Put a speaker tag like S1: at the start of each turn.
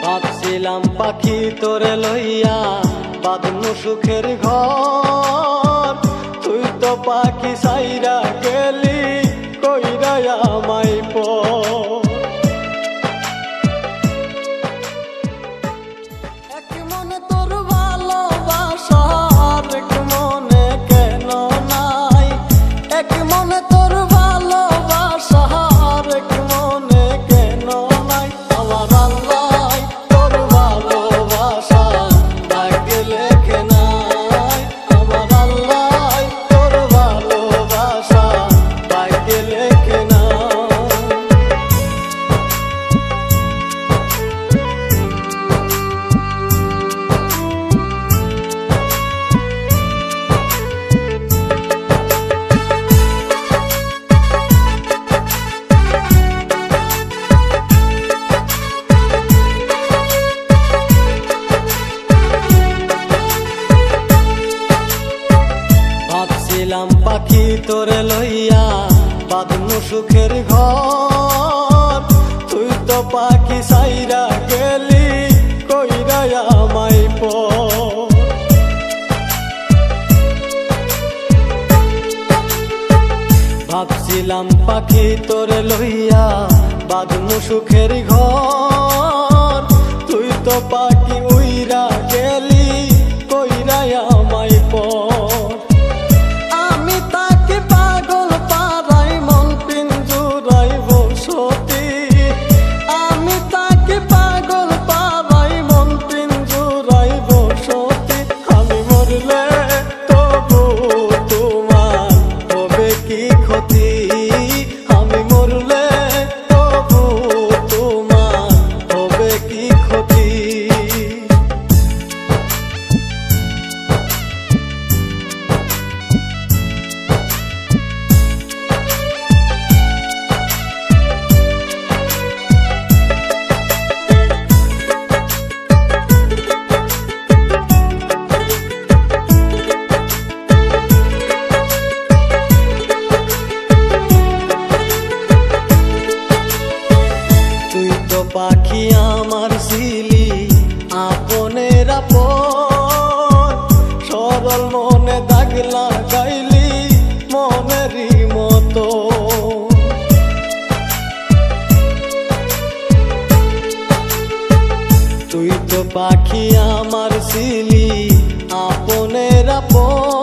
S1: ভাবছিলাম পাখি তোরে লইয়া বাঁধনু সুখের ঘর, তুই তো পাখি সাইরা গেলি কইরা আমায় পর। এক মনে তোর ভালোবাসার এক মনে কেন নাই, এক মনে তোর ভালোবাসার এক মনে কেন নাই। আমার আল্লাহ তোর ভালোবাসা ভাগ্যে লেখে নাই, আমার আল্লাহ তোর ভালোবাসা ভাগ্যে লেখে নাই। ভাবছিলাম পাখি তোরে লইয়া বাঁধনু সুখের ঘর, তুই তো পাখি সাইরা গেলি কইরা আমায় পর। ভাবছিলাম পাখি তোরে লইয়া বাঁধনু সুখের ঘর, তুই তো পাখি উইরা গেলি কইরা আমায় পর। আমি তাকে পাগল পারাই মন পিঞ্জুরাই বসতি, আমি তাকে পাগল পারাই মন পিঞ্জুরাই বসতি। আমি মরলে তবু তোমার হবে কি ক্ষতি, আমি মরলে তবু তোমার হবে কি ক্ষতি। পাখি আমার ছিলি আপনের আপন, সরল মনে দাগ লাগাইলি মনেরই মতো। তুই তো পাখি আমার ছিলি আপনের আপন,